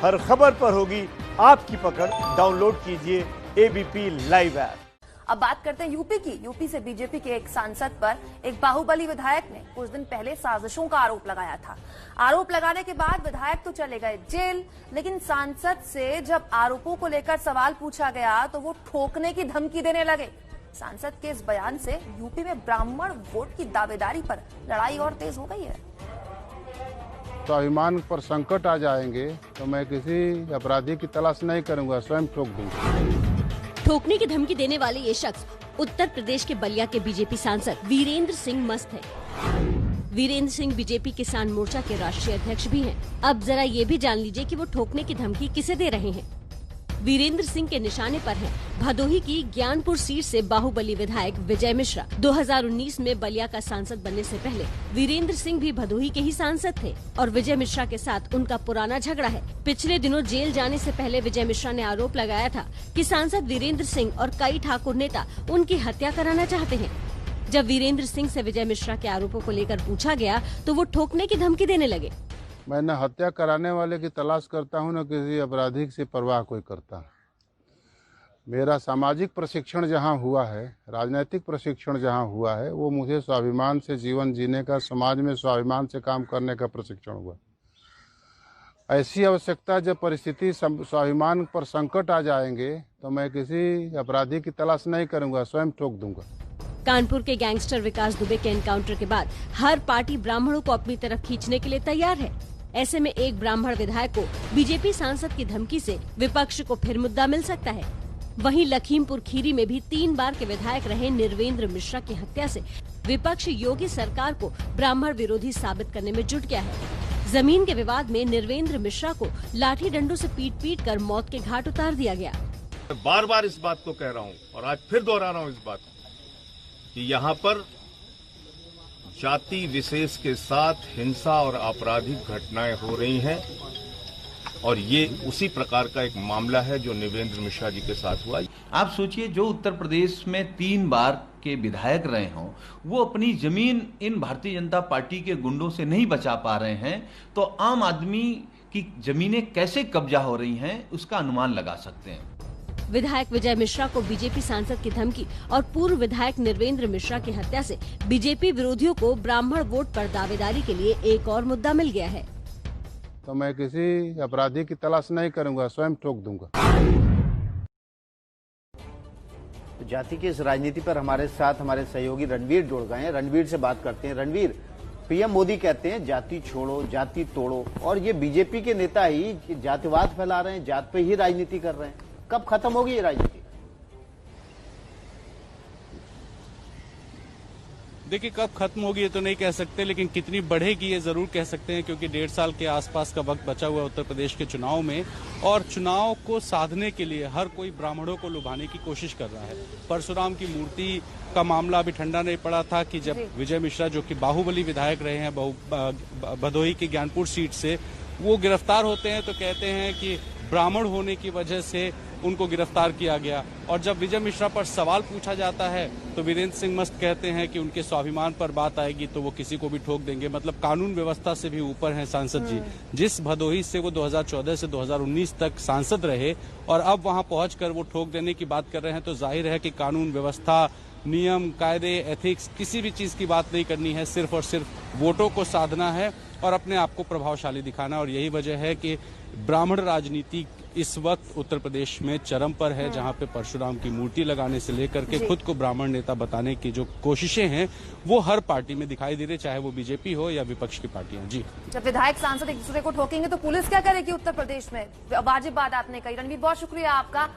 हर खबर पर होगी आपकी पकड़। डाउनलोड कीजिए एबीपी लाइव ऐप। अब बात करते हैं यूपी की। यूपी से बीजेपी के एक सांसद पर एक बाहुबली विधायक ने कुछ दिन पहले साजिशों का आरोप लगाया था। आरोप लगाने के बाद विधायक तो चले गए जेल, लेकिन सांसद से जब आरोपों को लेकर सवाल पूछा गया तो वो ठोकने की धमकी देने लगे। सांसद के इस बयान से यूपी में ब्राह्मण वोट की दावेदारी पर लड़ाई और तेज हो गई है। स्वाभिमान पर संकट आ जाएंगे तो मैं किसी अपराधी की तलाश नहीं करूंगा, स्वयं ठोक दूंगा। ठोकने की धमकी देने वाले ये शख्स उत्तर प्रदेश के बलिया के बीजेपी सांसद वीरेंद्र सिंह मस्त है। वीरेंद्र सिंह बीजेपी किसान मोर्चा के राष्ट्रीय अध्यक्ष भी हैं। अब जरा ये भी जान लीजिए कि वो ठोकने की धमकी किसे दे रहे हैं। वीरेंद्र सिंह के निशाने पर है भदोही की ज्ञानपुर सीट से बाहुबली विधायक विजय मिश्रा। 2019 में बलिया का सांसद बनने से पहले वीरेंद्र सिंह भी भदोही के ही सांसद थे और विजय मिश्रा के साथ उनका पुराना झगड़ा है। पिछले दिनों जेल जाने से पहले विजय मिश्रा ने आरोप लगाया था कि सांसद वीरेंद्र सिंह और कई ठाकुर नेता उनकी हत्या कराना चाहते हैं। जब वीरेंद्र सिंह से विजय मिश्रा के आरोपों को लेकर पूछा गया तो वो ठोकने की धमकी देने लगे। मैं न हत्या कराने वाले की तलाश करता हूं, न किसी अपराधी से परवाह कोई करता। मेरा सामाजिक प्रशिक्षण जहां हुआ है, राजनीतिक प्रशिक्षण जहां हुआ है, वो मुझे स्वाभिमान से जीवन जीने का, समाज में स्वाभिमान से काम करने का प्रशिक्षण हुआ। ऐसी आवश्यकता जब परिस्थिति स्वाभिमान पर संकट आ जाएंगे तो मैं किसी अपराधी की तलाश नहीं करूंगा, स्वयं ठोक दूंगा। कानपुर के गैंगस्टर विकास दुबे के एनकाउंटर के बाद हर पार्टी ब्राह्मणों को अपनी तरफ खींचने के लिए तैयार है। ऐसे में एक ब्राह्मण विधायक को बीजेपी सांसद की धमकी से विपक्ष को फिर मुद्दा मिल सकता है। वहीं लखीमपुर खीरी में भी 3 बार के विधायक रहे निर्वेंद्र मिश्रा की हत्या से विपक्ष योगी सरकार को ब्राह्मण विरोधी साबित करने में जुट गया है। जमीन के विवाद में निर्वेंद्र मिश्रा को लाठी डंडों से पीट कर मौत के घाट उतार दिया गया। बार बार इस बात को कह रहा हूँ और आज फिर दोहरा रहा हूँ इस बात को कि यहाँ पर जाति विशेष के साथ हिंसा और आपराधिक घटनाएं हो रही हैं और ये उसी प्रकार का एक मामला है जो निर्वेंद्र मिश्रा जी के साथ हुआ। आप सोचिए, जो उत्तर प्रदेश में 3 बार के विधायक रहे हों, वो अपनी जमीन इन भारतीय जनता पार्टी के गुंडों से नहीं बचा पा रहे हैं, तो आम आदमी की जमीनें कैसे कब्जा हो रही हैं उसका अनुमान लगा सकते हैं। विधायक विजय मिश्रा को बीजेपी सांसद की धमकी और पूर्व विधायक निर्वेंद्र मिश्रा की हत्या से बीजेपी विरोधियों को ब्राह्मण वोट पर दावेदारी के लिए एक और मुद्दा मिल गया है। तो मैं किसी अपराधी की तलाश नहीं करूंगा, स्वयं ठोक दूंगा। जाति की इस राजनीति पर हमारे साथ हमारे सहयोगी रणवीर जुड़ गए हैं। रणवीर से बात करते हैं। रणवीर, पीएम मोदी कहते हैं जाति छोड़ो, जाति तोड़ो, और ये बीजेपी के नेता ही जातिवाद फैला रहे हैं, जात पे ही राजनीति कर रहे हैं। कब खत्म होगी ये राजनीति? देखिए, कब खत्म होगी ये तो नहीं कह सकते, लेकिन कितनी बढ़ेगी ये जरूर कह सकते हैं, क्योंकि 1.5 साल के आसपास का वक्त बचा हुआ है उत्तर प्रदेश के चुनाव में, और चुनाव को साधने के लिए हर कोई ब्राह्मणों को लुभाने की कोशिश कर रहा है। परशुराम की मूर्ति का मामला अभी ठंडा नहीं पड़ा था कि जब विजय मिश्रा, जो कि बाहुबली विधायक रहे हैं भदोही की ज्ञानपुर सीट से, वो गिरफ्तार होते हैं तो कहते हैं कि ब्राह्मण होने की वजह से उनको गिरफ्तार किया गया। और जब विजय मिश्रा पर सवाल पूछा जाता है तो वीरेंद्र सिंह मस्त कहते हैं कि उनके स्वाभिमान पर बात आएगी तो वो किसी को भी ठोक देंगे। मतलब कानून व्यवस्था से भी ऊपर हैं सांसद जी। जिस भदोही से वो 2014 से 2019 तक सांसद रहे और अब वहां पहुंचकर वो ठोक देने की बात कर रहे हैं, तो जाहिर है कि कानून व्यवस्था, नियम, कायदे, एथिक्स, किसी भी चीज की बात नहीं करनी है, सिर्फ और सिर्फ वोटों को साधना है और अपने आप को प्रभावशाली दिखाना। और यही वजह है कि ब्राह्मण राजनीति इस वक्त उत्तर प्रदेश में चरम पर है, जहां पे परशुराम की मूर्ति लगाने से लेकर के खुद को ब्राह्मण नेता बताने की जो कोशिशें हैं वो हर पार्टी में दिखाई दे रही, चाहे वो बीजेपी हो या विपक्ष की पार्टियां। जी, जब विधायक सांसद एक दूसरे को ठोकेंगे तो पुलिस क्या करेगी उत्तर प्रदेश में? वाजिब बात आपने कही। रणवीर, बहुत शुक्रिया आपका।